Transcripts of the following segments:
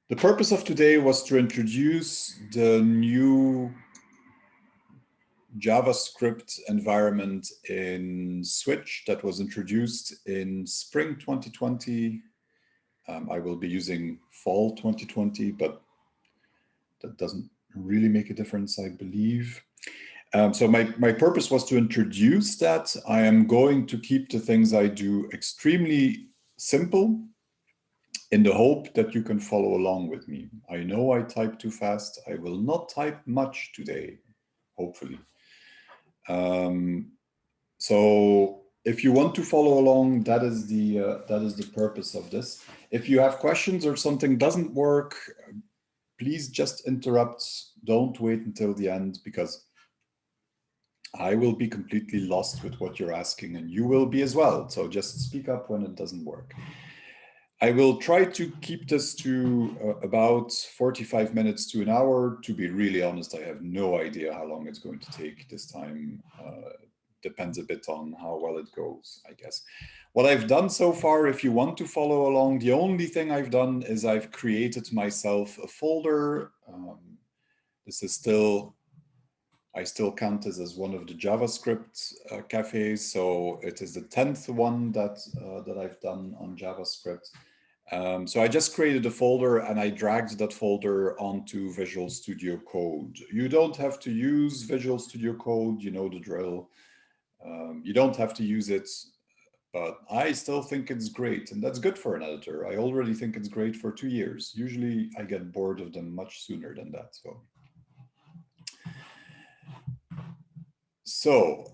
The purpose of today was to introduce the new JavaScript environment in Switch that was introduced in spring 2020. I will be using fall 2020, but that doesn't really make a difference, I believe. So my purpose was to introduce that. I am going to keep the things I do extremely simple in the hope that you can follow along with me. I know I type too fast. I will not type much today, hopefully. So if you want to follow along, that is the purpose of this. If you have questions or something doesn't work, please just interrupt. Don't wait until the end, because I will be completely lost with what you're asking, and you will be as well. So just speak up when it doesn't work. I will try to keep this to about 45 minutes to an hour. To be really honest, I have no idea how long it's going to take this time. Depends a bit on how well it goes, I guess. What I've done so far, if you want to follow along, the only thing I've done is I've created myself a folder. This is still, I still count this as one of the JavaScript cafes. So it is the 10th one that I've done on JavaScript. So I just created a folder and I dragged that folder onto Visual Studio Code. You don't have to use Visual Studio Code, you know the drill. You don't have to use it, but I still think it's great, and that's good for an editor. I already think it's great for 2 years. Usually I get bored of them much sooner than that. So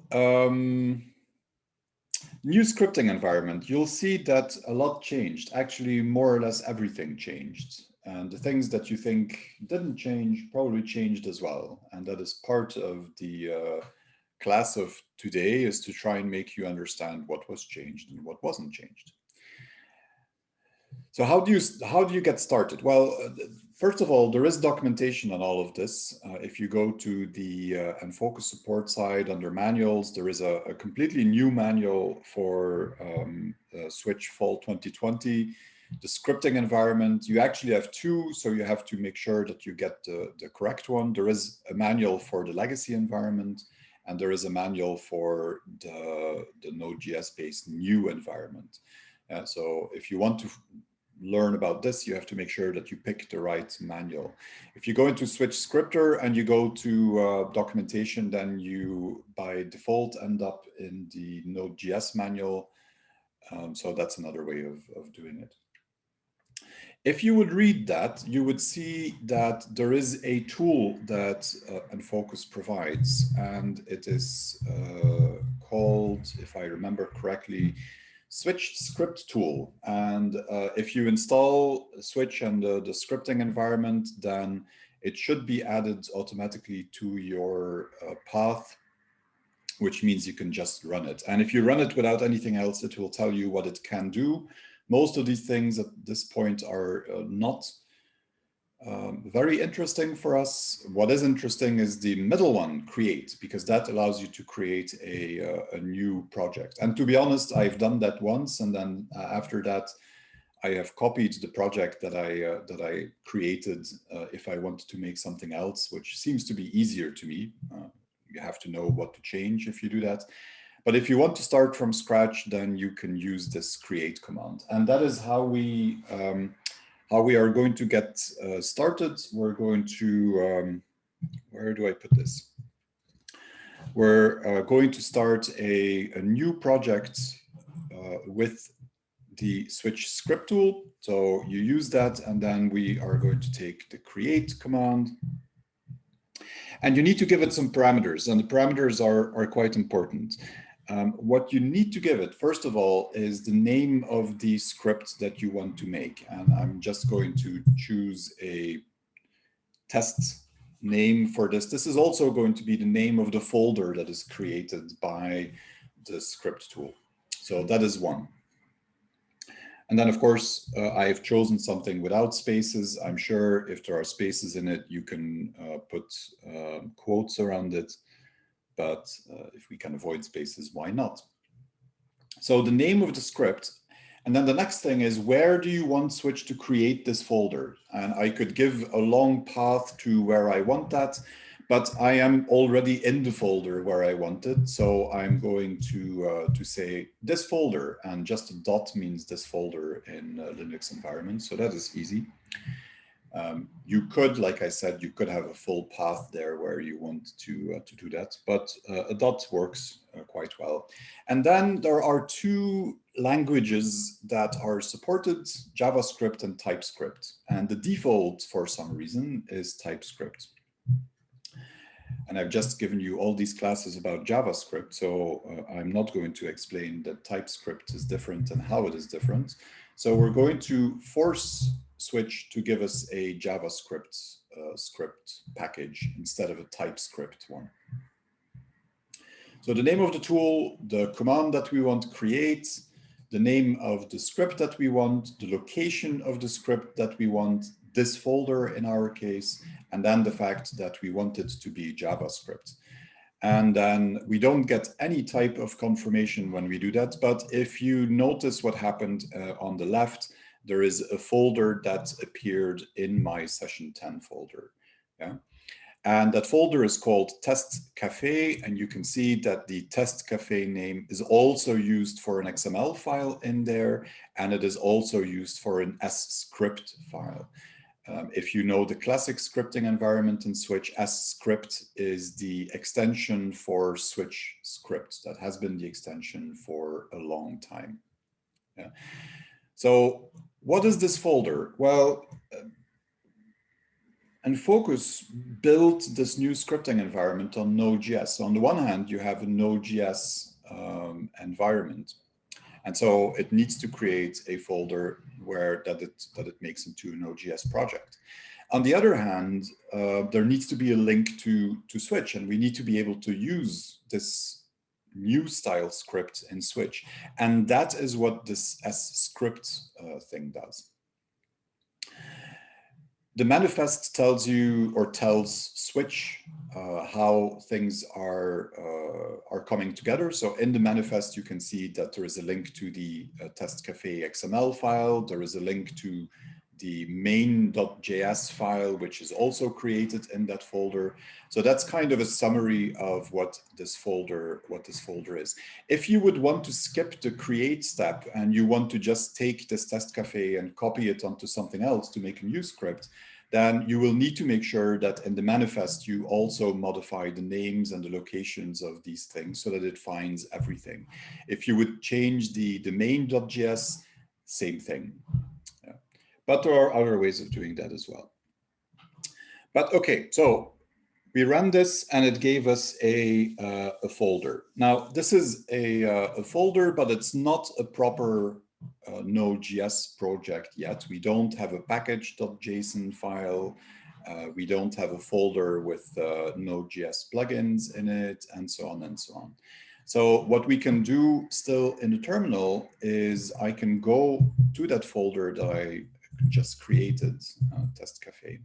new scripting environment, you'll see that a lot changed. Actually, more or less everything changed. And the things that you think didn't change probably changed as well. And that is part of the class of today, is to try and make you understand what was changed and what wasn't changed. So how do you get started? Well, first of all, there is documentation on all of this. If you go to the Enfocus support side under manuals, there is a completely new manual for Switch Fall 2020. The scripting environment, you actually have two, so you have to make sure that you get the correct one. There is a manual for the legacy environment, and there is a manual for the Node.js based new environment. So if you want to learn about this, you have to make sure that you pick the right manual. If you go into Switch Scripter and you go to documentation, then you by default end up in the Node.js manual. So that's another way of doing it. If you would read that, you would see that there is a tool that Enfocus provides, and it is called, if I remember correctly, Switch Script Tool. And if you install Switch and the scripting environment, then it should be added automatically to your path, which means you can just run it. And if you run it without anything else, it will tell you what it can do. Most of these things at this point are not very interesting for us. What is interesting is the middle one, create, because that allows you to create a new project. And to be honest, I've done that once, and then after that, I have copied the project that I created if I want to make something else, which seems to be easier to me. You have to know what to change if you do that. But if you want to start from scratch, then you can use this create command. And that is how we are going to get started. We're going to, where do I put this? We're going to start a new project with the Switch script tool. So you use that, and then we are going to take the create command. And you need to give it some parameters, and the parameters are quite important. What you need to give it, first of all, is the name of the script that you want to make. And I'm just going to choose a test name for this. This is also going to be the name of the folder that is created by the script tool. So that is one. And then, of course, I've chosen something without spaces. I'm sure if there are spaces in it, you can put quotes around it. But if we can avoid spaces, why not? So the name of the script, And then the next thing is, where do you want Switch to create this folder? And I could give a long path to where I want that, but I am already in the folder where I want it. So I'm going to say this folder, and just a dot means this folder in Linux environment. So that is easy. You could, like I said, you could have a full path there where you want to do that, but a dot works quite well. And then there are two languages that are supported, JavaScript and TypeScript. And the default, for some reason, is TypeScript. And I've just given you all these classes about JavaScript, so I'm not going to explain that TypeScript is different and how it is different. So we're going to force Switch to give us a JavaScript script package instead of a TypeScript one. So the name of the tool, the command that we want to create, the name of the script that we want, the location of the script that we want, this folder in our case, and then the fact that we want it to be JavaScript. And then we don't get any type of confirmation when we do that. But if you notice what happened on the left, there is a folder that appeared in my session 10 folder. Yeah. And that folder is called Test Café, and you can see that the Test Café name is also used for an XML file in there, and it is also used for an S-script file. If you know the classic scripting environment in Switch, S-script is the extension for Switch script. That has been the extension for a long time. Yeah. So what is this folder? Well, Enfocus built this new scripting environment on Node.js. So on the one hand, you have a Node.js environment. And so it needs to create a folder where that it makes into a Node.js project. On the other hand, there needs to be a link to Switch, and we need to be able to use this new style script in Switch. And that is what this S-script thing does. The manifest tells you, or tells Switch, how things are coming together. So in the manifest, you can see that there is a link to the Test Café XML file. There is a link to the main.js file, which is also created in that folder. So that's kind of a summary of what this folder is. If you would want to skip the create step and you want to just take this Test Café and copy it onto something else to make a new script, then you will need to make sure that in the manifest, you also modify the names and the locations of these things so that it finds everything. If you would change the main.js, same thing. Yeah. But there are other ways of doing that as well. But okay, so we ran this and it gave us a folder. Now, this is a folder, but it's not a proper Node.js project yet. We don't have a package.json file. We don't have a folder with Node.js plugins in it, and so on and so on. So what we can do still in the terminal is I can go to that folder that I just created, Test Café.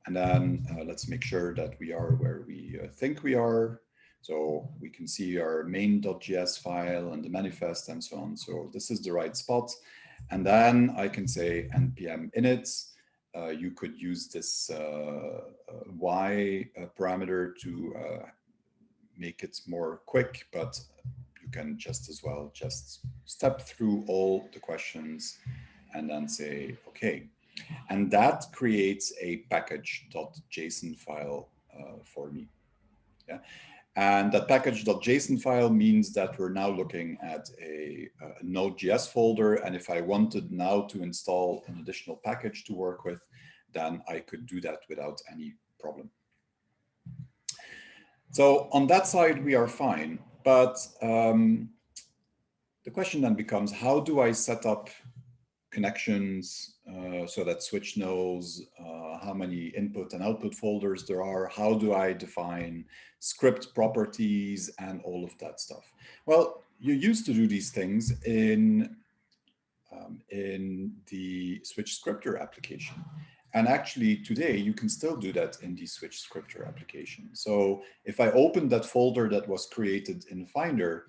And then let's make sure that we are where we think we are. So we can see our main.js file and the manifest and so on. So this is the right spot. And then I can say npm init. You could use this y parameter to make it more quick, but you can just as well just step through all the questions and then say, okay. And that creates a package.json file for me. Yeah. And that package.json file means that we're now looking at a Node.js folder. And if I wanted now to install an additional package to work with, then I could do that without any problem. So on that side, we are fine. But the question then becomes, how do I set up connections so that Switch knows how many input and output folders there are? How do I define script properties and all of that stuff? Well, you used to do these things in the Switch scripter application. And actually today you can still do that in the Switch scripter application. So if I open that folder that was created in Finder,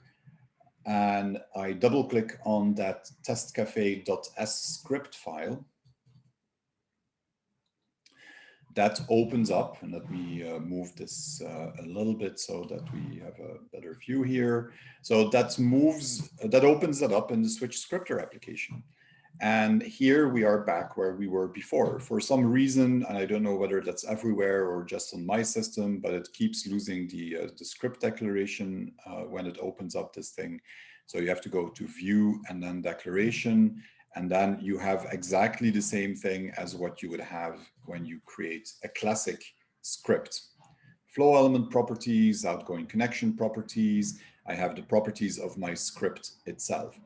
and I double click on that testcafe.s script file, that opens up, and let me move this a little bit so that we have a better view here. So that opens that up in the Switch scripter application. And here we are back where we were before. For some reason, and I don't know whether that's everywhere or just on my system, but it keeps losing the script declaration when it opens up this thing. So you have to go to View and then Declaration, and then you have exactly the same thing as what you would have when you create a classic script. Flow element properties, outgoing connection properties. I have the properties of my script itself.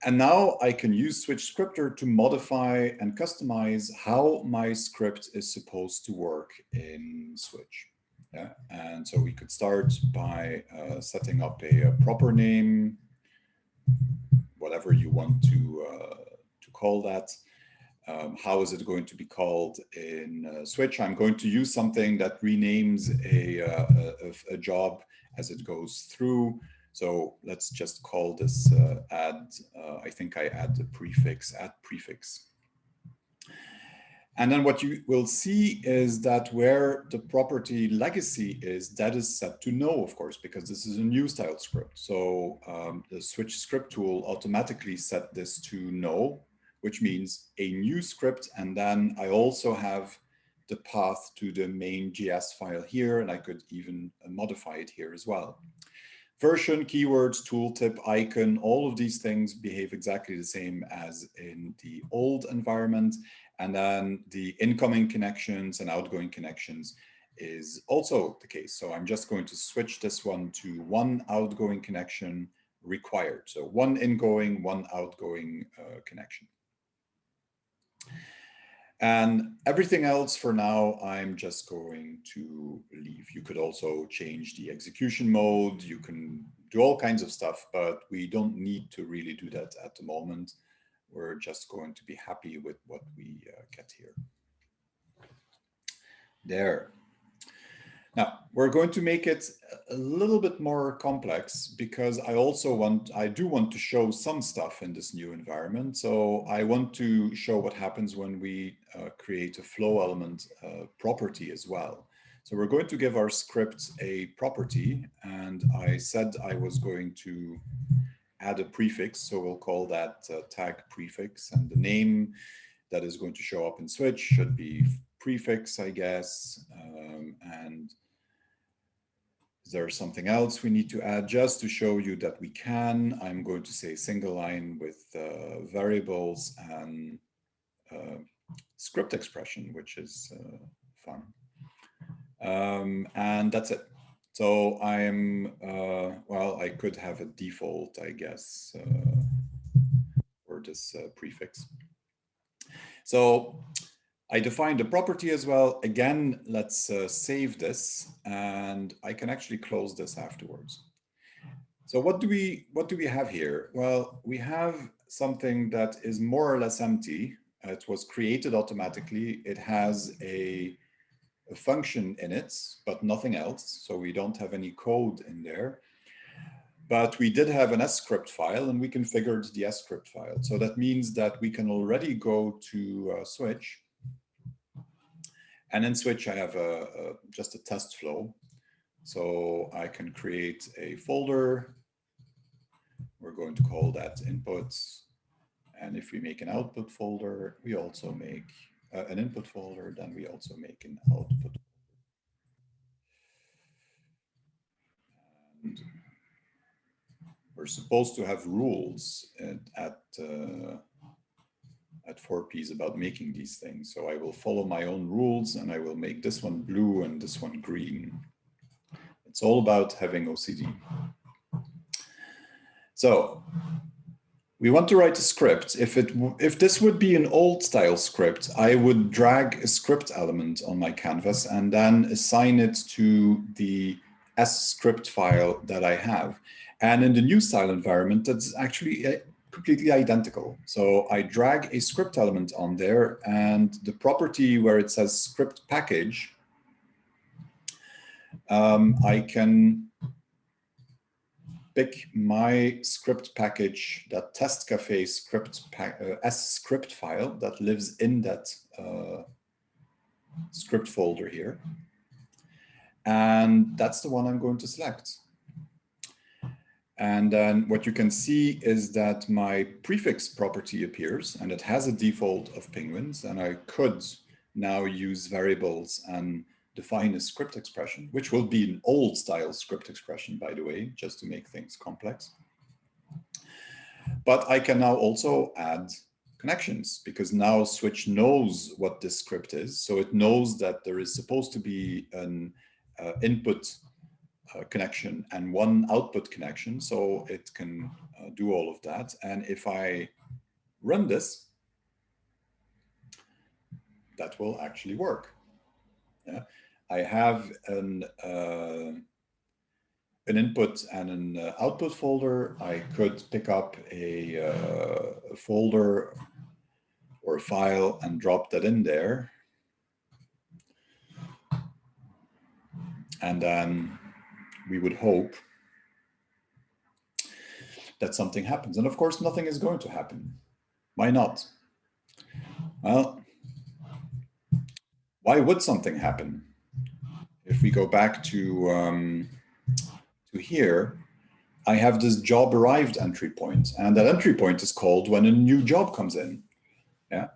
And now I can use Switch Scripter to modify and customize how my script is supposed to work in Switch. Yeah, and so we could start by setting up a proper name, whatever you want to call that. How is it going to be called in Switch? I'm going to use something that renames a job as it goes through. So let's just call this add, I think I add the prefix, add prefix. And then what you will see is that where the property legacy is, that is set to no, of course, because this is a new style script. So the Switch script tool automatically set this to no, which means a new script. And then I also have the path to the main JS file here, and I could even modify it here as well. Version, keywords, tooltip, icon, all of these things behave exactly the same as in the old environment. And then the incoming connections and outgoing connections is also the case. So I'm just going to switch this one to one outgoing connection required. So one ingoing, one outgoing connection. And everything else for now, I'm just going to leave. You could also change the execution mode. You can do all kinds of stuff, but we don't need to really do that at the moment. We're just going to be happy with what we get here. There. Now, we're going to make it a little bit more complex because I do want to show some stuff in this new environment. So I want to show what happens when we create a flow element property as well. So we're going to give our script a property, and I said I was going to add a prefix. So we'll call that tag prefix, and the name that is going to show up in Switch should be prefix, I guess. And is there something else we need to add just to show you that we can? I'm going to say single line with variables and script expression, which is fun. And that's it. So I'm, well, I could have a default, I guess, for this prefix. So I defined the property as well. Again, let's save this, and I can actually close this afterwards. So what do we have here? Well, we have something that is more or less empty. It was created automatically. It has a function in it, but nothing else. So we don't have any code in there. But we did have an script file, and we configured the script file. So that means that we can already go to Switch. And in Switch, I have just a test flow. So I can create a folder. We're going to call that inputs. And if we make an output folder, we also make an input folder, then we also make an output. And we're supposed to have rules at 4Ps about making these things. So I will follow my own rules, and I will make this one blue and this one green. It's all about having OCD. So we want to write a script. If this would be an old style script, I would drag a script element on my canvas and then assign it to the script file that I have. And in the new style environment, that's actually completely identical. So I drag a script element on there, and the property where it says script package, I can pick my script package, that test Café script script file that lives in that script folder here. And that's the one I'm going to select. And then what you can see is that my prefix property appears, and it has a default of penguins, and I could now use variables and define a script expression, which will be an old style script expression, by the way, just to make things complex. But I can now also add connections, because now Switch knows what this script is. So it knows that there is supposed to be an input connection and one output connection, so it can do all of that. And if I run this, that will actually work. Yeah, I have an input and an output folder. I could pick up a folder or a file and drop that in there. And then we would hope that something happens. And of course, nothing is going to happen. Why not? Well, why would something happen? If we go back to here, I have this job arrived entry point, and that entry point is called when a new job comes in. Yeah.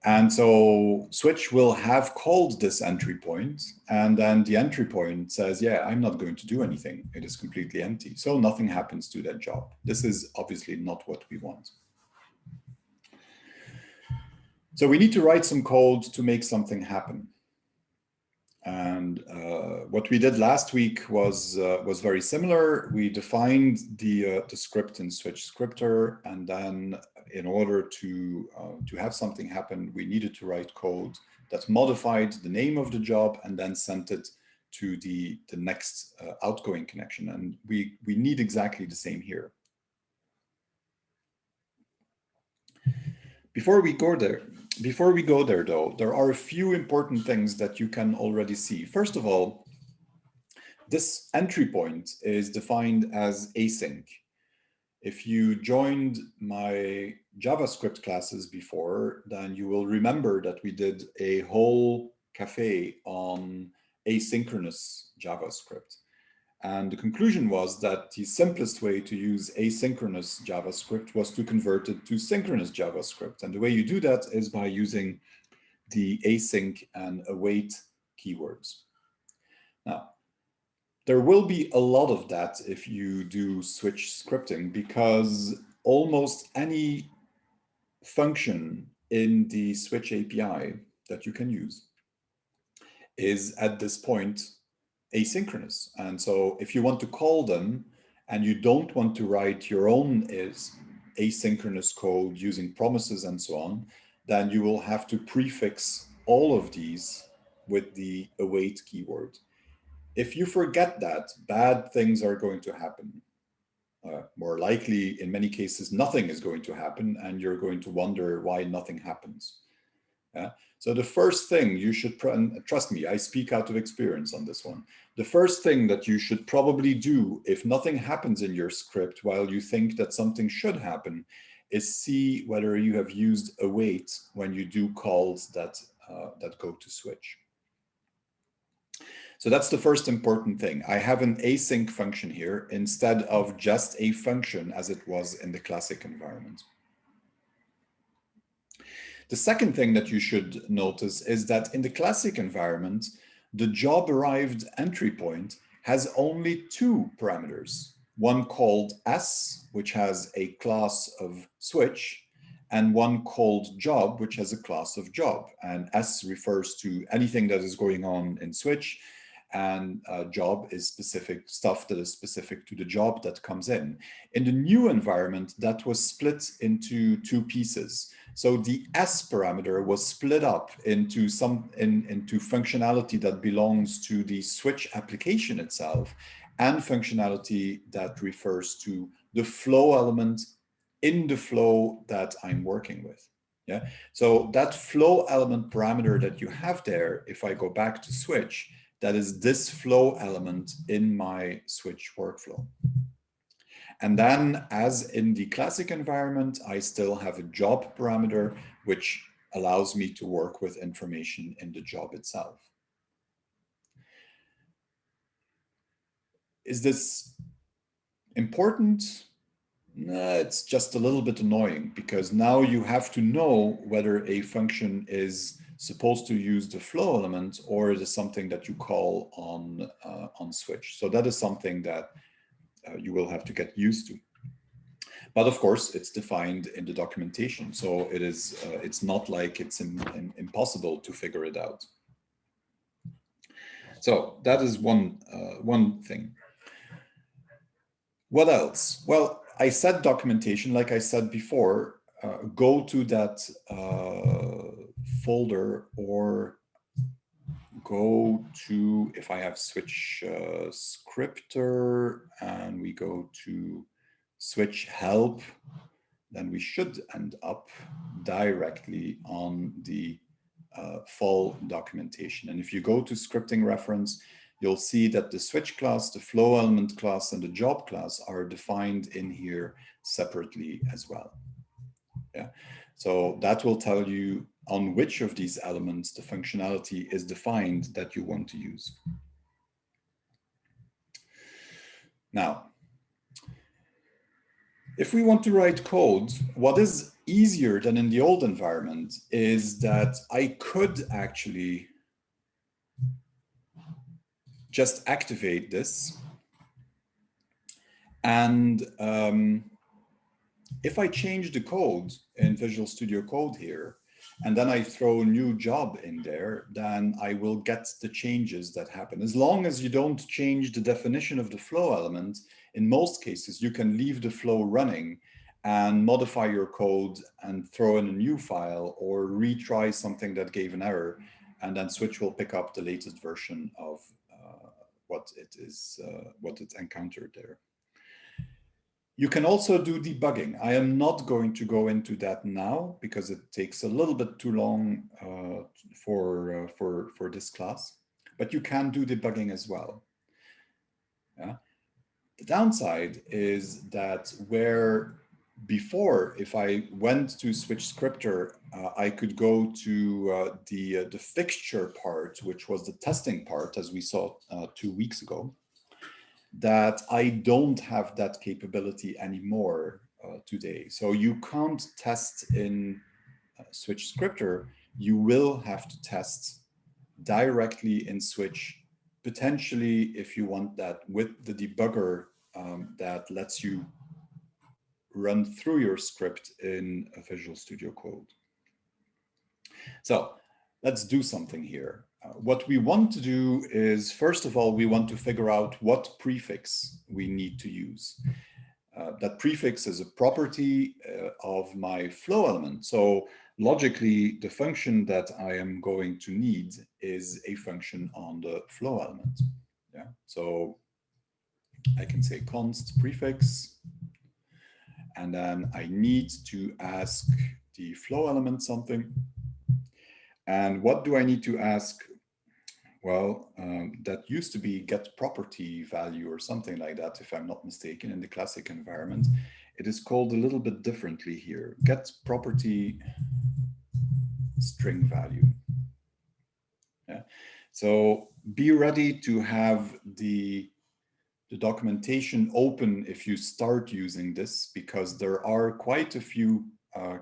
And so Switch will have called this entry point, and then the entry point says, yeah, I'm not going to do anything. It is completely empty. So nothing happens to that job. This is obviously not what we want. So we need to write some code to make something happen. And what we did last week was very similar. We defined the script in Switch scripter, and then in order to have something happen, we needed to write code that modified the name of the job and then sent it to the next outgoing connection. And we need exactly the same here. Before we go there, though, there are a few important things that you can already see. First of all, this entry point is defined as async. If you joined my JavaScript classes before, then you will remember that we did a whole Café on asynchronous JavaScript. And the conclusion was that the simplest way to use asynchronous JavaScript was to convert it to synchronous JavaScript. And the way you do that is by using the async and await keywords. Now, there will be a lot of that if you do Switch scripting, because almost any function in the Switch API that you can use is at this point asynchronous. And so if you want to call them and you don't want to write your own asynchronous code using promises and so on, then you will have to prefix all of these with the await keyword. If you forget that, bad things are going to happen. More likely, in many cases, nothing is going to happen, and you're going to wonder why nothing happens. So the first thing you should, trust me, I speak out of experience on this one. The first thing that you should probably do if nothing happens in your script while you think that something should happen is see whether you have used await when you do calls that go to Switch. So that's the first important thing. I have an async function here instead of just a function as it was in the classic environment. The second thing that you should notice is that in the classic environment, the job arrived entry point has only two parameters, one called S, which has a class of Switch, and one called job, which has a class of job. And S refers to anything that is going on in Switch, and job is specific stuff that is specific to the job that comes in. In the new environment, that was split into two pieces. So the S parameter was split up into into functionality that belongs to the Switch application itself, and functionality that refers to the flow element in the flow that I'm working with. Yeah. So that flow element parameter that you have there, if I go back to Switch, that is this flow element in my Switch workflow. And then, as in the classic environment, I still have a job parameter, which allows me to work with information in the job itself. Is this important? No, it's just a little bit annoying, because now you have to know whether a function is supposed to use the flow element or it is something that you call on switch. So that is something that you will have to get used to. But of course, it's defined in the documentation, so it is. It's not like it's impossible to figure it out. So that is one thing. What else? Well, I said documentation, like I said before. Go to that folder, or go to, if I have switch scripter and we go to switch help, then we should end up directly on the full documentation. And if you go to scripting reference, you'll see that the switch class, the flow element class, and the job class are defined in here separately as well. Yeah, so that will tell you on which of these elements the functionality is defined that you want to use. Now, if we want to write code, what is easier than in the old environment is that I could actually just activate this. And if I change the code in Visual Studio Code here, and then I throw a new job in there, then I will get the changes that happen. As long as you don't change the definition of the flow element, in most cases, you can leave the flow running and modify your code and throw in a new file or retry something that gave an error, and then Switch will pick up the latest version of what it encountered there. You can also do debugging. I am not going to go into that now because it takes a little bit too long for this class, but you can do debugging as well. Yeah. The downside is that where before, if I went to switch scripter, I could go to the fixture part, which was the testing part, as we saw 2 weeks ago. That I don't have that capability anymore today. So you can't test in Switch scripter. You will have to test directly in Switch, potentially if you want that with the debugger that lets you run through your script in a Visual Studio Code. So let's do something here. What we want to do is, first of all, we want to figure out what prefix we need to use. That prefix is a property of my flow element. So logically, the function that I am going to need is a function on the flow element. Yeah. So I can say const prefix, and then I need to ask the flow element something. And what do I need to ask? Well, that used to be get property value or something like that, if I'm not mistaken, in the classic environment. It is called a little bit differently here. Get property string value. Yeah. So be ready to have the documentation open if you start using this, because there are quite a few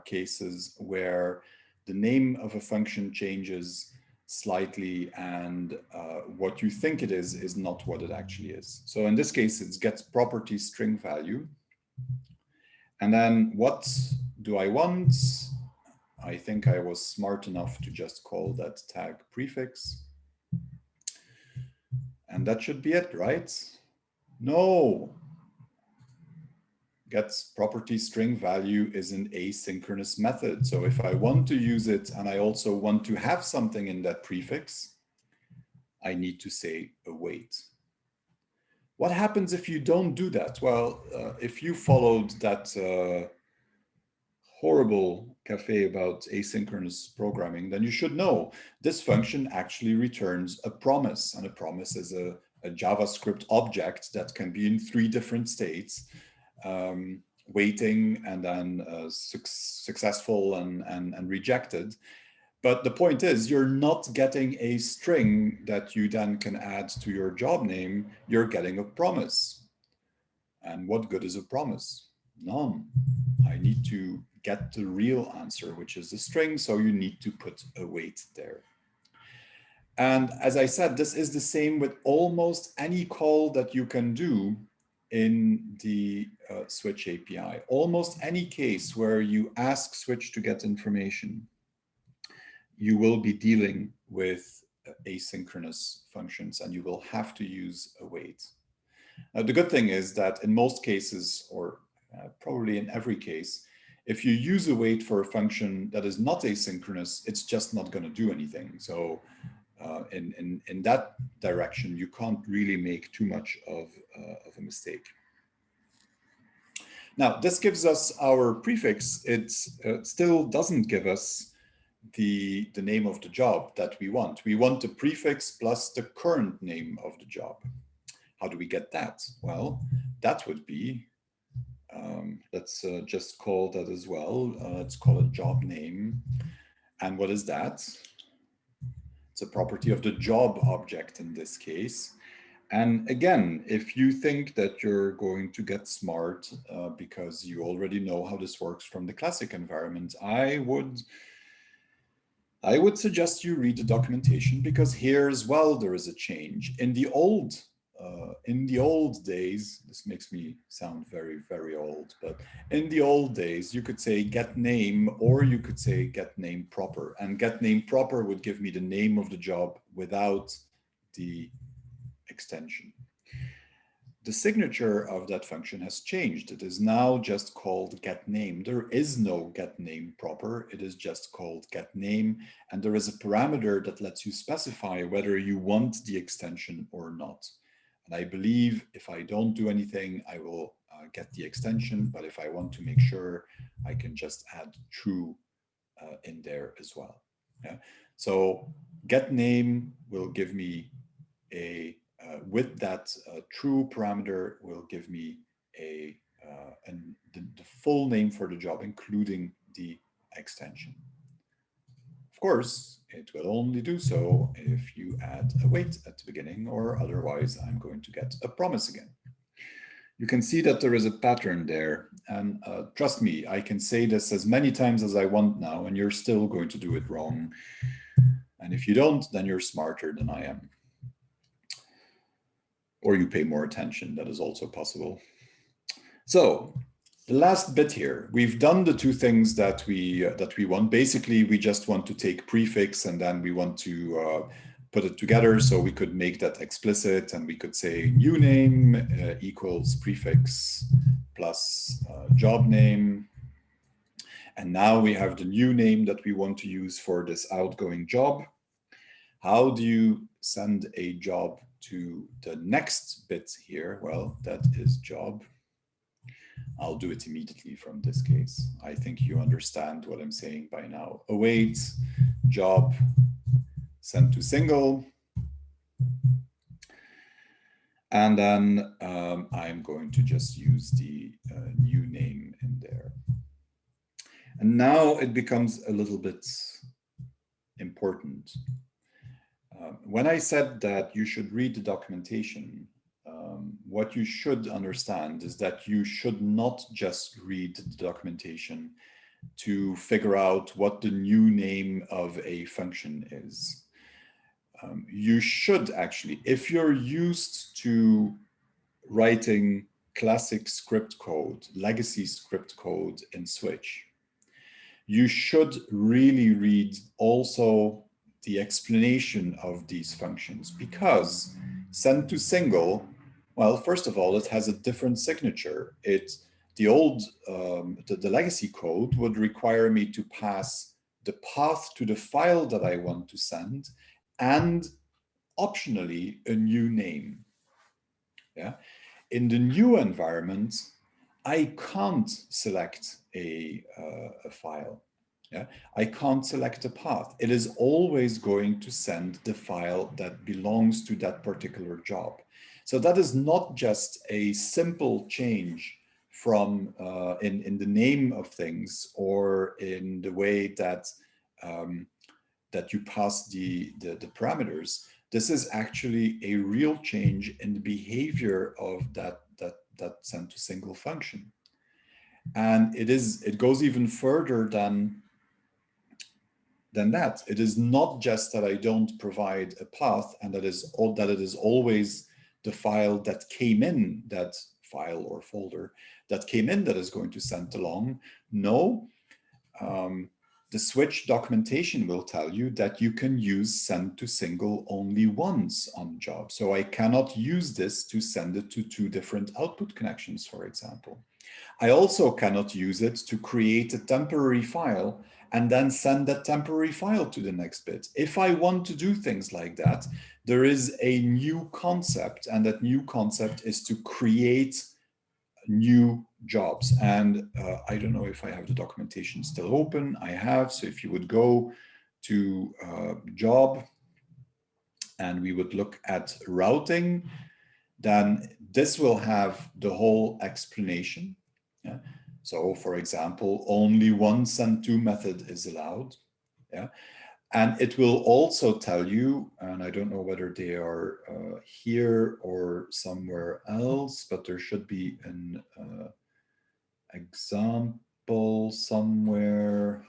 cases where the name of a function changes slightly, and what you think it is not what it actually is. So in this case, it gets property string value. And then what do I want? I think I was smart enough to just call that tag prefix. And that should be it, right? No. Gets property string value is an asynchronous method. So if I want to use it and I also want to have something in that prefix, I need to say await. What happens if you don't do that? Well, if you followed that horrible Café about asynchronous programming, then you should know this function actually returns a promise, and a promise is a JavaScript object that can be in 3 different states. waiting and then successful and rejected. But the point is, you're not getting a string that you then can add to your job name. You're getting a promise. And what good is a promise? None. I need to get the real answer, which is the string. So you need to put a wait there. And as I said, this is the same with almost any call that you can do in the Switch API. Almost any case where you ask Switch to get information, you will be dealing with asynchronous functions and you will have to use await. Now, the good thing is that in most cases, or probably in every case, if you use await for a function that is not asynchronous, it's just not going to do anything. So in that direction, you can't really make too much of a mistake. Now, this gives us our prefix. It still doesn't give us the name of the job that we want. We want the prefix plus the current name of the job. How do we get that? Well, that would be, let's just call that as well. Let's call it job name. And what is that? It's a property of the job object in this case. And again, if you think that you're going to get smart because you already know how this works from the classic environment, I would suggest you read the documentation, because here as well there is a change. In the old days, this makes me sound very, very old, but in the old days, you could say get name, or you could say get name proper, and get name proper would give me the name of the job without the extension. The signature of that function has changed. It is now just called get name. There is no get name proper. It is just called get name. And there is a parameter that lets you specify whether you want the extension or not. And I believe if I don't do anything, I will get the extension. But if I want to make sure, I can just add true in there as well. Yeah. So get name will give me a with that true parameter will give me the full name for the job, including the extension. Of course, it will only do so if you add a wait at the beginning, or otherwise I'm going to get a promise again. You can see that there is a pattern there, and trust me, I can say this as many times as I want now, and you're still going to do it wrong. And if you don't, then you're smarter than I am. Or you pay more attention, that is also possible. So the last bit here, we've done the two things that we want. Basically, we just want to take prefix and then we want to put it together. So we could make that explicit and we could say new name equals prefix plus job name. And now we have the new name that we want to use for this outgoing job. How do you send a job to the next bit here? Well, that is job. I'll do it immediately from this case. I think you understand what I'm saying by now. Await, job, send to single. And then I'm going to just use the new name in there. And now it becomes a little bit important. When I said that you should read the documentation, what you should understand is that you should not just read the documentation to figure out what the new name of a function is. You should actually, if you're used to writing classic script code, legacy script code in Switch, you should really read also the explanation of these functions, because send to single, well, first of all, it has a different signature. The old, the legacy code would require me to pass the path to the file that I want to send and optionally a new name. Yeah. In the new environment, I can't select a file. Yeah, I can't select a path. It is always going to send the file that belongs to that particular job. So that is not just a simple change from in the name of things or in the way that that you pass the parameters. This is actually a real change in the behavior of that send to single function. And it goes even further than that. It is not just that I don't provide a path and that it is always the file that came in, that file or folder that came in, that is going to send along. No, the switch documentation will tell you that you can use send to single only once on job. So I cannot use this to send it to 2 different output connections, for example. I also cannot use it to create a temporary file and then send that temporary file to the next bit. If I want to do things like that, there is a new concept, and that new concept is to create new jobs. And I don't know if I have the documentation still open. I have. So if you would go to job and we would look at routing, then this will have the whole explanation. Yeah. So for example, only one send-to method is allowed. Yeah. And it will also tell you, and I don't know whether they are here or somewhere else, but there should be an example somewhere.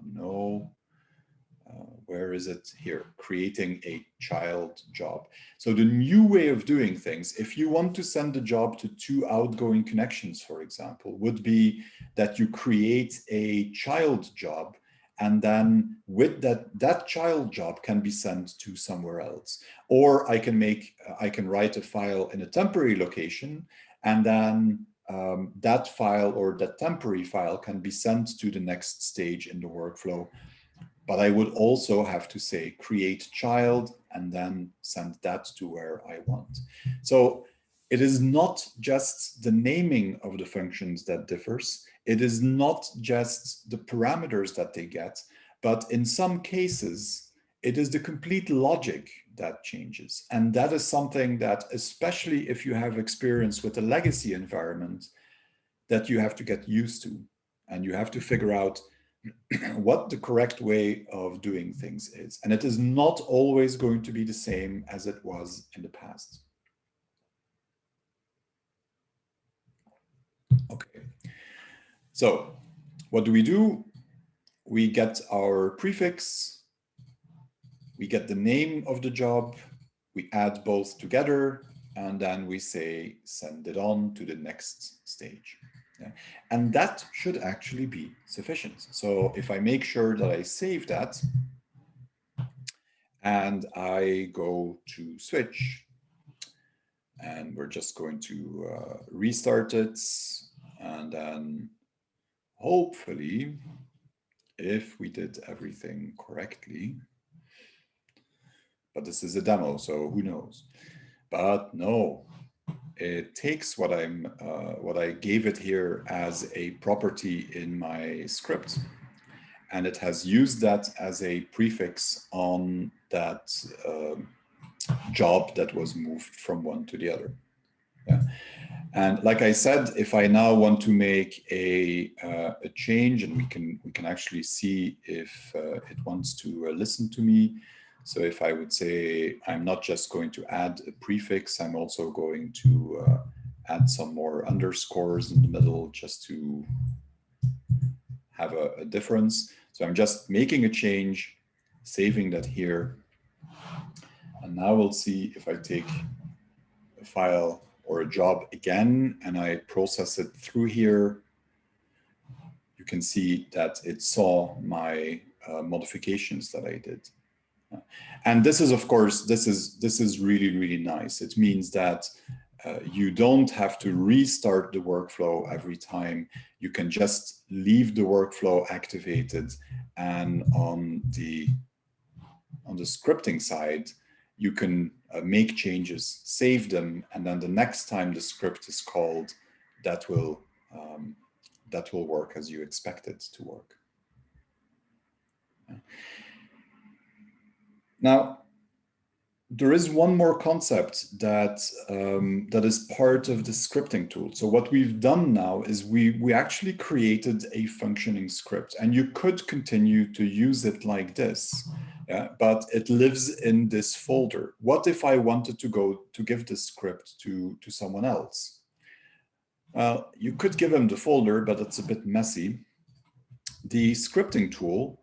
No. Where is it? Here, creating a child job. So the new way of doing things, if you want to send a job to 2 outgoing connections, for example, would be that you create a child job, and then with that child job can be sent to somewhere else. Or I can write a file in a temporary location, and then that file or that temporary file can be sent to the next stage in the workflow. But I would also have to say create child and then send that to where I want. So it is not just the naming of the functions that differs. It is not just the parameters that they get, but in some cases, it is the complete logic that changes. And that is something that, especially if you have experience with a legacy environment, that you have to get used to. And you have to figure out what the correct way of doing things is. And it is not always going to be the same as it was in the past. Okay, so what do? We get our prefix, we get the name of the job, we add both together, and then we say send it on to the next stage. Yeah. And that should actually be sufficient. So if I make sure that I save that and I go to switch, and we're just going to restart it, and then hopefully, if we did everything correctly, but this is a demo, so who knows? But no, it takes what I gave it here as a property in my script, and it has used that as a prefix on that job that was moved from one to the other. Yeah. And like I said, if I now want to make a change, and we can actually see if it wants to listen to me. So if I would say, I'm not just going to add a prefix, I'm also going to add some more underscores in the middle just to have a difference. So I'm just making a change, saving that here. And now we'll see if I take a file or a job again and I process it through here, you can see that it saw my modifications that I did. And this is, of course, this is really, really nice. It means that you don't have to restart the workflow every time. You can just leave the workflow activated, and on the scripting side, you can make changes, save them, and then the next time the script is called, that will work as you expect it to work. Now, There is one more concept that that is part of the scripting tool. So what we've done now is we actually created a functioning script, and you could continue to use it like this, yeah, but it lives in this folder. What if I wanted to go to give this script to someone else? Well, you could give him the folder, but it's a bit messy. The scripting tool,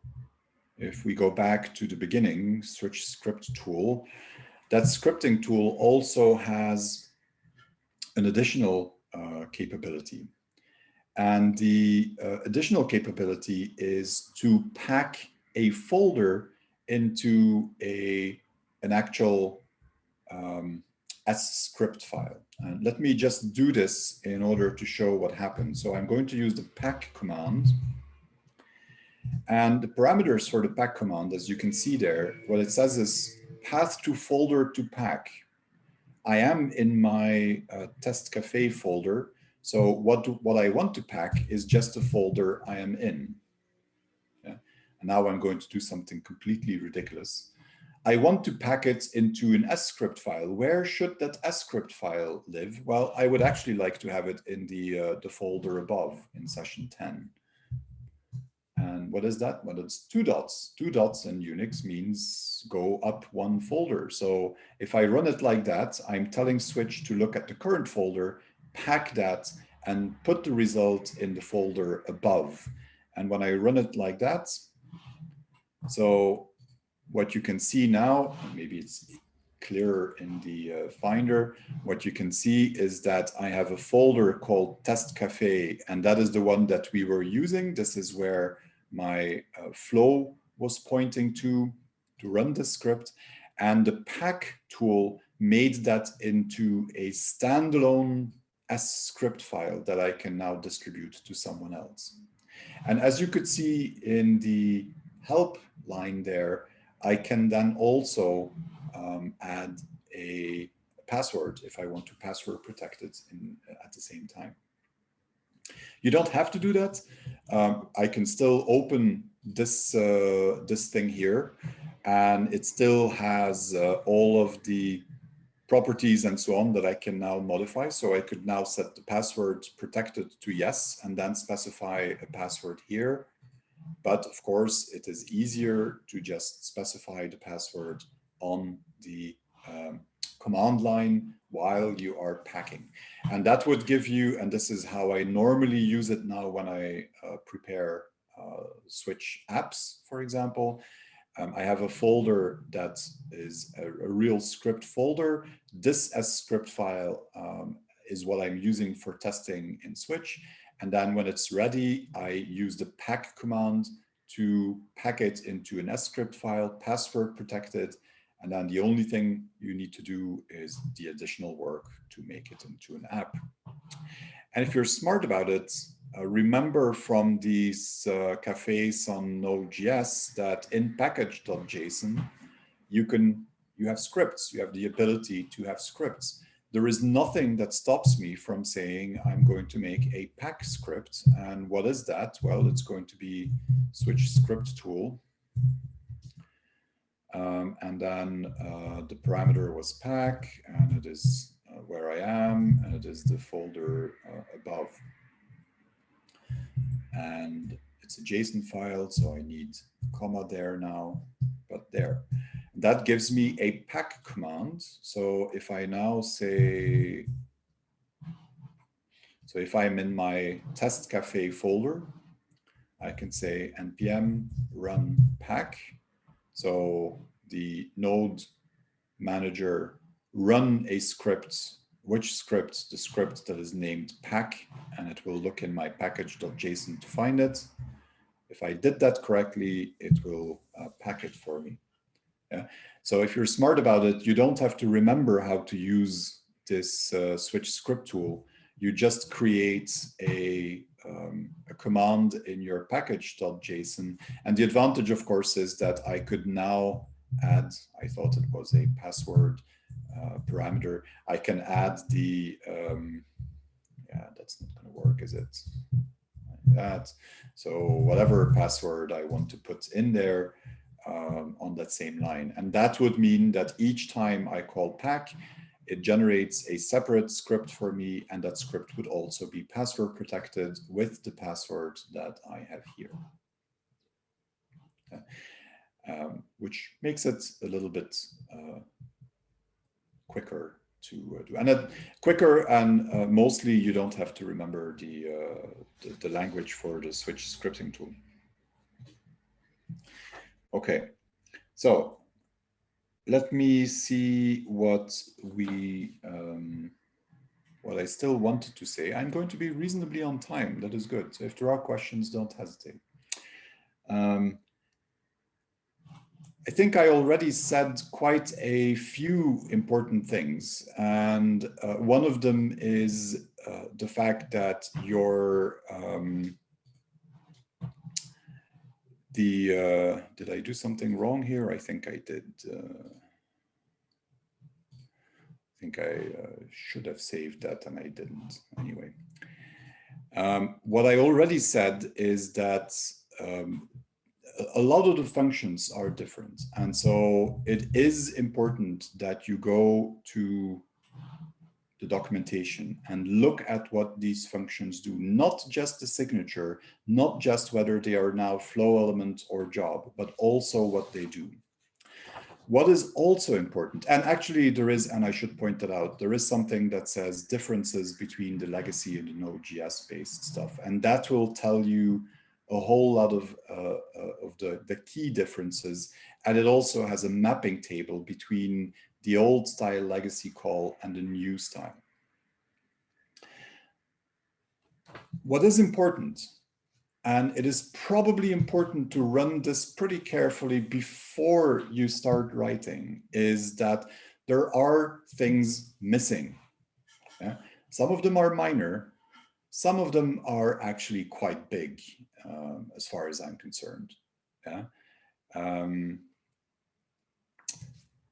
if we go back to the beginning, switch script tool, that scripting tool also has an additional capability. And the additional capability is to pack a folder into an actual script file. And let me just do this in order to show what happens. So I'm going to use the pack command. And the parameters for the pack command, as you can see there, what it says is path to folder to pack. I am in my test Café folder. So what I want to pack is just the folder I am in. Yeah? And now I'm going to do something completely ridiculous. I want to pack it into an script file. Where should that script file live? Well, I would actually like to have it in the folder above in session 10. And what is that? Well, it's 2 dots. 2 dots in Unix means go up 1 folder. So if I run it like that, I'm telling Switch to look at the current folder, pack that, and put the result in the folder above. And when I run it like that, so what you can see now, maybe it's clearer in the Finder, what you can see is that I have a folder called Test Café, and that is the one that we were using. This is where my flow was pointing to run the script, and the pack tool made that into a standalone script file that I can now distribute to someone else. And as you could see in the help line there, I can then also add a password if I want to password protect it at the same time. You don't have to do that. I can still open this thing here, and it still has all of the properties and so on that I can now modify. So I could now set the password protected to yes, and then specify a password here. But of course, it is easier to just specify the password on the command line while you are packing. And that would give you, and this is how I normally use it now when I prepare Switch apps, for example. I have a folder that is a real script folder. This script file is what I'm using for testing in Switch. And then when it's ready, I use the pack command to pack it into an script file, password protected. And then the only thing you need to do is the additional work to make it into an app. And if you're smart about it, remember from these cafes on Node.js that in package.json, you have scripts, you have the ability to have scripts. There is nothing that stops me from saying I'm going to make a pack script. And what is that? Well, it's going to be switch script tool. And then the parameter was pack, and it is where I am, and it is the folder above. And it's a JSON file, so I need a comma there now, but there. That gives me a pack command. So if I now say, so if I'm in my test cafe folder, I can say npm run pack. So the node manager run a script. Which script? The script that is named pack, and it will look in my package.json to find it. If I did that correctly, it will pack it for me. Yeah. So if you're smart about it, you don't have to remember how to use this switch script tool. You just create a command in your package.json. And the advantage, of course, is that I could now add, I thought it was a password parameter. I can add the, yeah, that's not going to work, is it? Like that. So whatever password I want to put in there, on that same line. And that would mean that each time I call pack, it generates a separate script for me, and that script would also be password protected with the password that I have here. Which makes it a little bit quicker to do. And quicker, and mostly you don't have to remember the language for the Switch scripting tool. Okay, so let me see what I still wanted to say. I'm going to be reasonably on time. That is good. So if there are questions, don't hesitate. I think I already said quite a few important things, and one of them is the fact that did I do something wrong here? I think I did. I think I should have saved that, and I didn't. Anyway, what I already said is that a lot of the functions are different. And so it is important that you go to the documentation and look at what these functions do, not just the signature, not just whether they are now flow element or job, but also what they do. What is also important, and actually there is, and I should point that out, there is something that says differences between the legacy and the Node.js based stuff. And that will tell you a whole lot of the key differences. And it also has a mapping table between the old style legacy call and the new style. What is important, and it is probably important to run this pretty carefully before you start writing, is that there are things missing. Yeah? Some of them are minor, some of them are actually quite big, as far as I'm concerned. Yeah.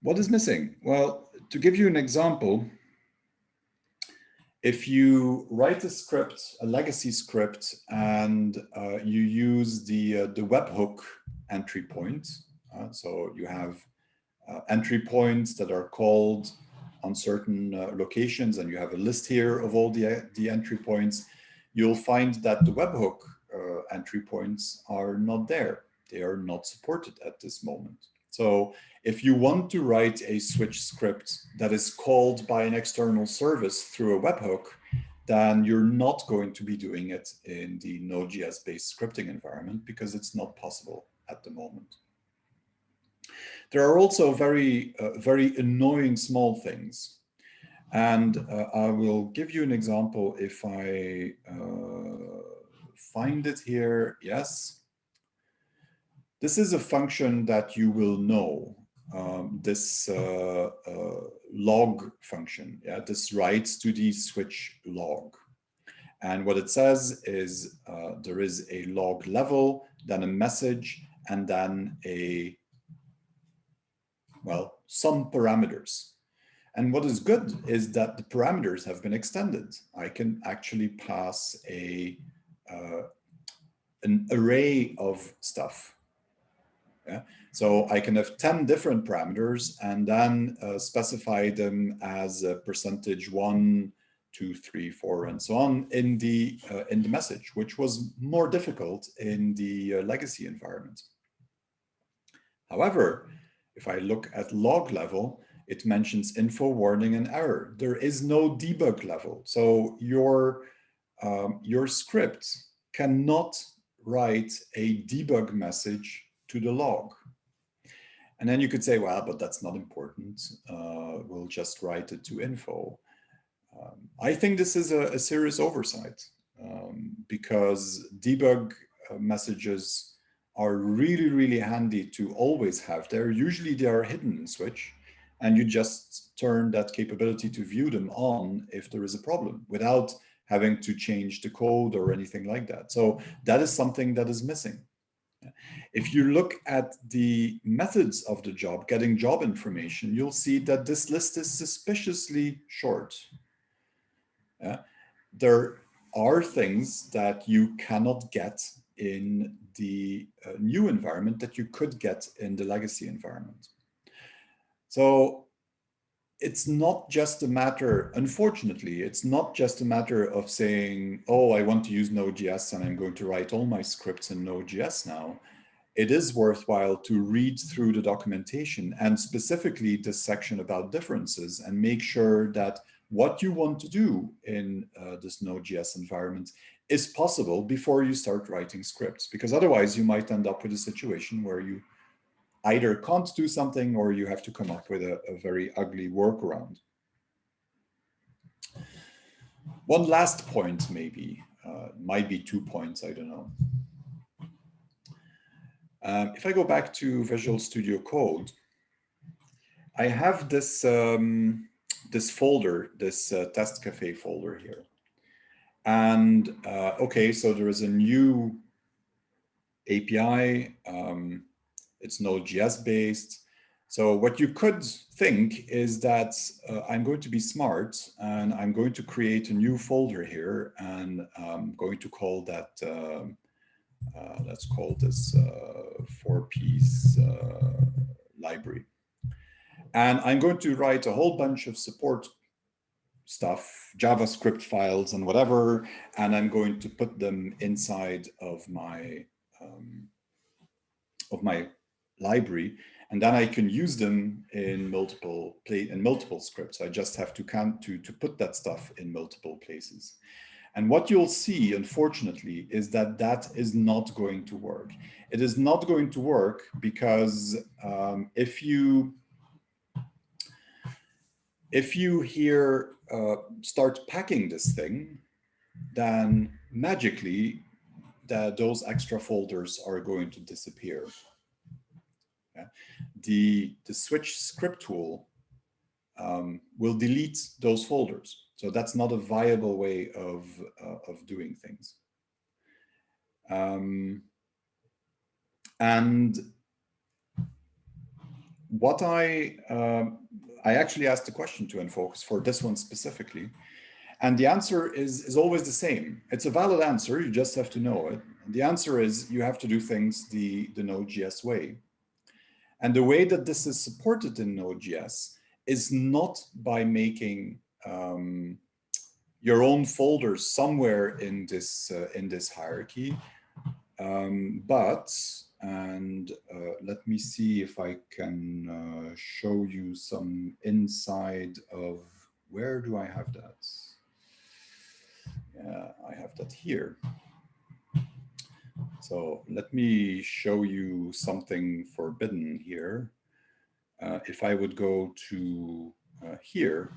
What is missing? Well, to give you an example, if you write a script, a legacy script, and you use the webhook entry point, so you have entry points that are called on certain locations, and you have a list here of all the entry points, you'll find that the webhook entry points are not there. They are not supported at this moment. So if you want to write a switch script that is called by an external service through a webhook, then you're not going to be doing it in the Node.js based scripting environment because it's not possible at the moment. There are also very annoying small things. And I will give you an example if I find it here. Yes. This is a function that you will know, this log function. Yeah, this writes to the switch log. And what it says is there is a log level, then a message, and then some parameters. And what is good is that the parameters have been extended. I can actually pass an array of stuff. Yeah? So I can have 10 different parameters and then specify them as a %1, 2, 3, 4, and so on in the message, which was more difficult in the legacy environment. However, if I look at log level, it mentions info, warning, and error. There is no debug level. So your script cannot write a debug message to the log. And then you could say, well, but that's not important. We'll just write it to info. I think this is a serious oversight because debug messages are really, really handy to always have there. Usually they are hidden in Switch, and you just turn that capability to view them on if there is a problem without having to change the code or anything like that. So that is something that is missing. If you look at the methods of the job, getting job information, you'll see that this list is suspiciously short. There are things that you cannot get in the new environment that you could get in the legacy environment. So it's not just a matter, unfortunately, it's not just a matter of saying, oh, I want to use Node.js and I'm going to write all my scripts in Node.js now. It is worthwhile to read through the documentation and specifically this section about differences and make sure that what you want to do in this Node.js environment is possible before you start writing scripts, because otherwise you might end up with a situation where you either can't do something or you have to come up with a very ugly workaround. One last point, maybe, might be 2 points, I don't know. If I go back to Visual Studio Code, I have this, this folder, this test cafe folder here. And okay, so there is a new API, it's Node.js based. So what you could think is that I'm going to be smart and I'm going to create a new folder here and I'm going to call that, let's call this 4-piece library. And I'm going to write a whole bunch of support stuff, JavaScript files and whatever, and I'm going to put them inside of my library, and then I can use them in multiple scripts. I just have to put that stuff in multiple places. And what you'll see, unfortunately, is that that is not going to work. It is not going to work because if you here start packing this thing, then magically those extra folders are going to disappear. Yeah. The Switch script tool will delete those folders. So that's not a viable way of doing things. And what I actually asked the question to Enfocus for this one specifically, and the answer is always the same. It's a valid answer, you just have to know it. The answer is you have to do things the Node.js way. And the way that this is supported in Node.js is not by making your own folders somewhere in this hierarchy, but let me see if I can show you some inside of, where do I have that? Yeah, I have that here. So let me show you something forbidden here. If I would go to here,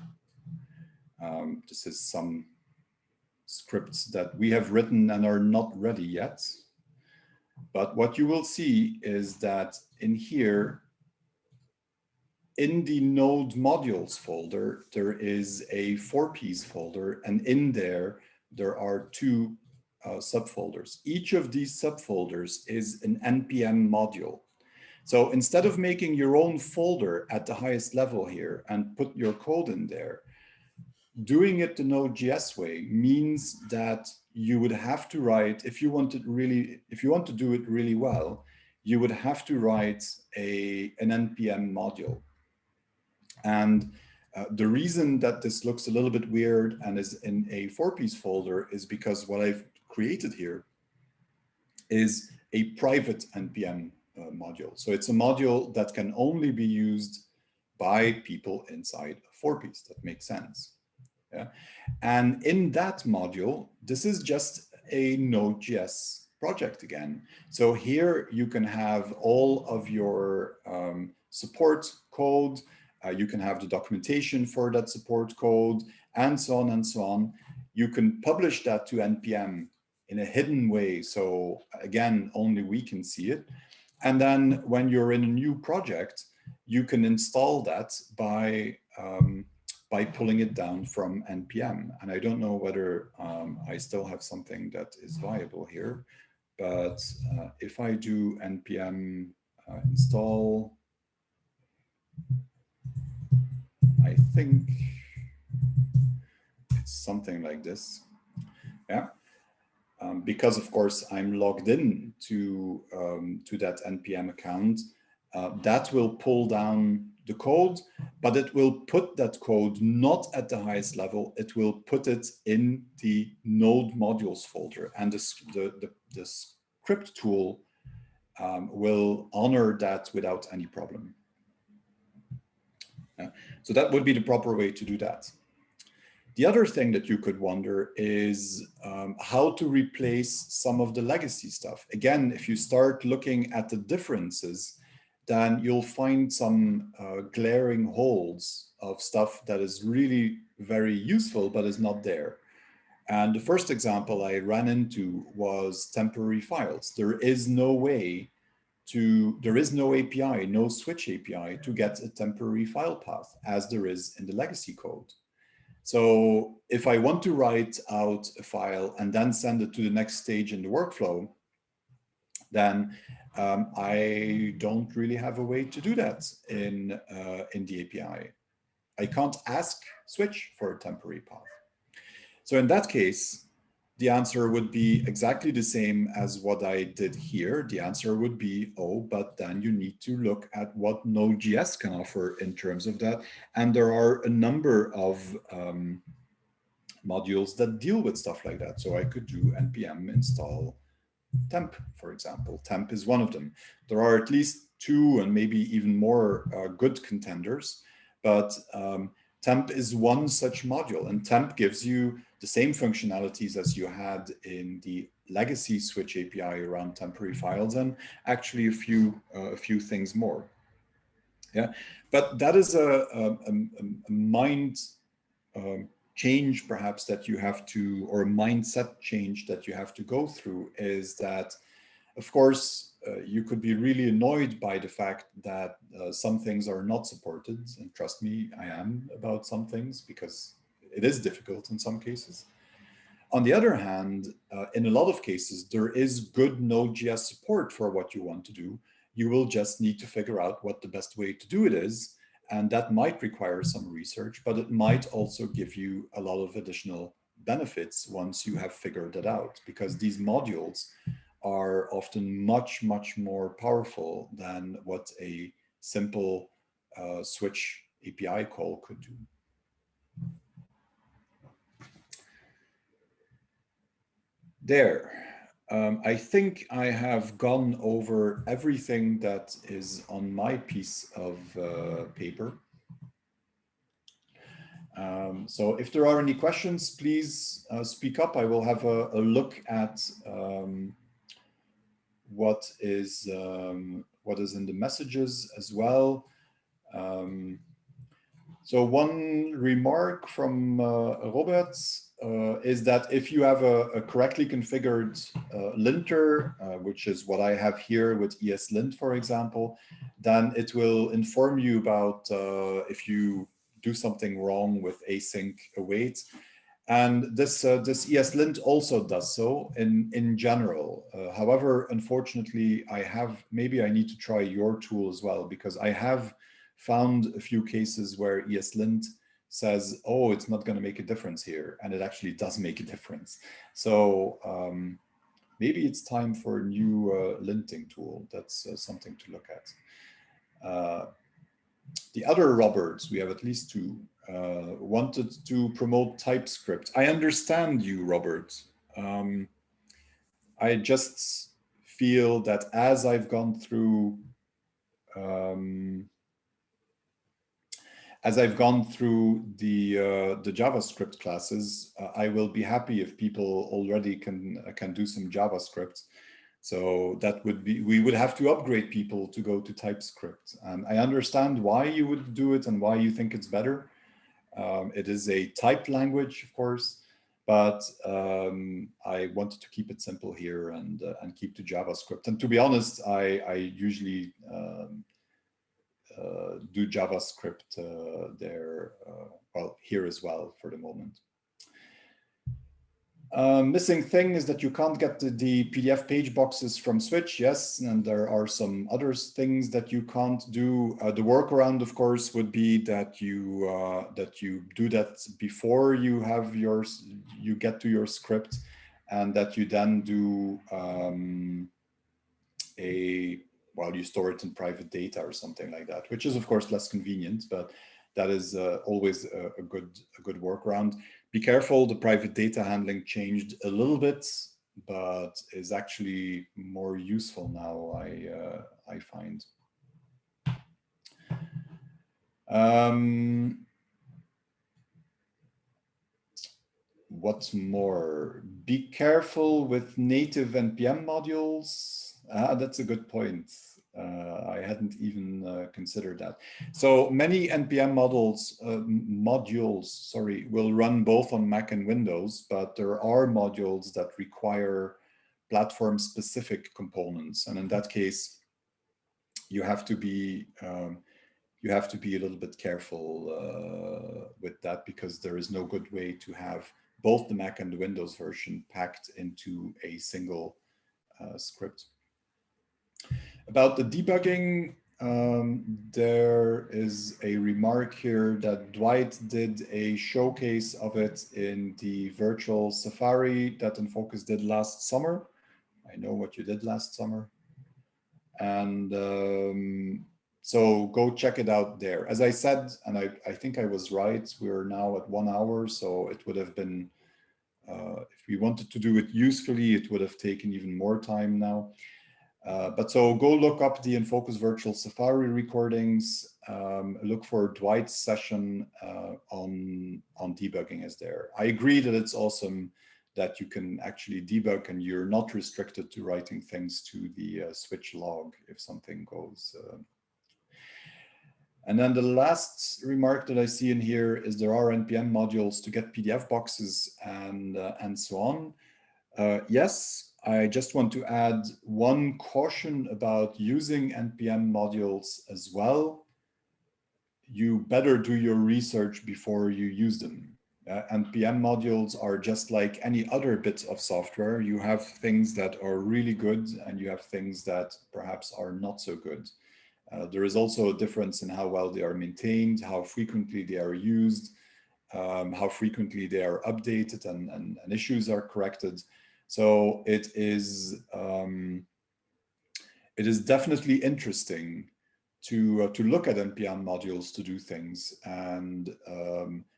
this is some scripts that we have written and are not ready yet. But what you will see is that in here, in the node modules folder, there is a 4-piece folder, and in there are 2 subfolders. Each of these subfolders is an NPM module. So instead of making your own folder at the highest level here and put your code in there, doing it the Node.js way means that you would have to write, if you want to do it really well, you would have to write an NPM module. And the reason that this looks a little bit weird and is in a 4-piece folder is because what I've created here is a private NPM module. So it's a module that can only be used by people inside a 4-piece. That makes sense. Yeah. And in that module, this is just a Node.js project again. So here you can have all of your support code. You can have the documentation for that support code, and so on and so on. You can publish that to NPM in a hidden way. So again, only we can see it. And then when you're in a new project, you can install that by pulling it down from NPM. And I don't know whether I still have something that is viable here, but if I do NPM install, I think it's something like this. Yeah. because of course I'm logged in to that NPM account, that will pull down the code, but it will put that code not at the highest level. It will put it in the node modules folder, and the script tool will honor that without any problem. So that would be the proper way to do that. The other thing that you could wonder is how to replace some of the legacy stuff. Again, if you start looking at the differences, then you'll find some glaring holes of stuff that is really very useful, but is not there. And the first example I ran into was temporary files. There is no way there is no API, no switch API to get a temporary file path as there is in the legacy code. So if I want to write out a file and then send it to the next stage in the workflow, then I don't really have a way to do that in the API. I can't ask Switch for a temporary path. So in that case, the answer would be exactly the same as what I did here. The answer would be, oh, but then you need to look at what Node.js can offer in terms of that. And there are a number of modules that deal with stuff like that. So I could do npm install temp, for example. Temp is one of them. There are at least two and maybe even more good contenders, but temp is one such module, and temp gives you the same functionalities as you had in the legacy Switch API around temporary files, and actually a few things more. Yeah, but that is a mind change perhaps that you have to, or a mindset change that you have to go through, is that, of course, you could be really annoyed by the fact that some things are not supported. And trust me, I am about some things because it is difficult in some cases. On the other hand, in a lot of cases, there is good Node.js support for what you want to do. You will just need to figure out what the best way to do it is. And that might require some research, but it might also give you a lot of additional benefits once you have figured it out, because these modules are often much, much more powerful than what a simple Switch API call could do. There. I think I have gone over everything that is on my piece of paper. So if there are any questions, please speak up. I will have a look at what is in the messages as well. So one remark from Robert is that if you have a correctly configured linter, which is what I have here with ESLint, for example, then it will inform you about if you do something wrong with async await. And this ESLint also does so in general. However, unfortunately, maybe I need to try your tool as well, because I have found a few cases where ESLint says, oh, it's not going to make a difference here. And it actually does make a difference. So maybe it's time for a new linting tool. That's something to look at. The other Roberts, we have at least two, wanted to promote TypeScript. I understand you, Robert. I just feel that as I've gone through the JavaScript classes, I will be happy if people already can do some JavaScript. So that would be, we would have to upgrade people to go to TypeScript. And I understand why you would do it and why you think it's better. It is a typed language, of course, but I wanted to keep it simple here and keep to JavaScript. And to be honest, I usually do JavaScript there, well, here as well for the moment. Missing thing is that you can't get the PDF page boxes from Switch, yes, and there are some other things that you can't do. The workaround, of course, would be that you do that before you get to your script, and that you then do you store it in private data or something like that, which is of course less convenient, but that is always a good workaround. Be careful, the private data handling changed a little bit, but is actually more useful now, I find. What's more? Be careful with native NPM modules. That's a good point. I hadn't even considered that. So many NPM modules, will run both on Mac and Windows, but there are modules that require platform-specific components, and in that case, you have to be a little bit careful with that, because there is no good way to have both the Mac and the Windows version packed into a single script. About the debugging, there is a remark here that Dwight did a showcase of it in the virtual Safari that Enfocus did last summer. I know what you did last summer. And so go check it out there. As I said, and I think I was right, we're now at 1 hour, so it would have been, if we wanted to do it usefully, it would have taken even more time now. But so go look up the Enfocus Virtual Safari recordings, look for Dwight's session on debugging is there. I agree that it's awesome that you can actually debug and you're not restricted to writing things to the switch log if something goes. And then the last remark that I see in here is there are NPM modules to get PDF boxes and so on. Yes, I just want to add one caution about using NPM modules as well. You better do your research before you use them. NPM modules are just like any other bits of software. You have things that are really good and you have things that perhaps are not so good. There is also a difference in how well they are maintained, how frequently they are used, how frequently they are updated and issues are corrected. So it is definitely interesting to look at NPM modules to do things, and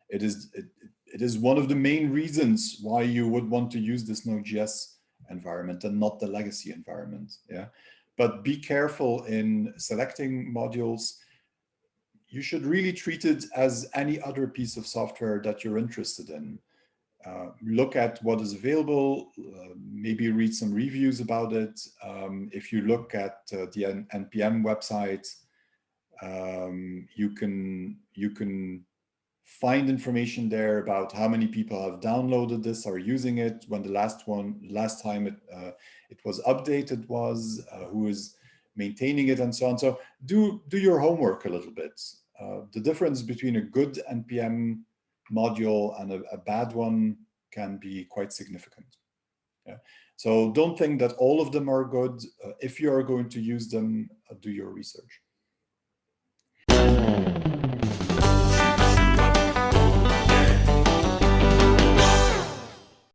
it is one of the main reasons why you would want to use this Node.js environment and not the legacy environment. Yeah, but be careful in selecting modules. You should really treat it as any other piece of software that you're interested in. Look at what is available, maybe read some reviews about it. If you look at the NPM website, you can find information there about how many people have downloaded this, are using it, when the last time it was updated was, who is maintaining it, and so on. So do your homework a little bit. The difference between a good NPM module and a bad one can be quite significant. Yeah. So don't think that all of them are good. If you are going to use them, do your research.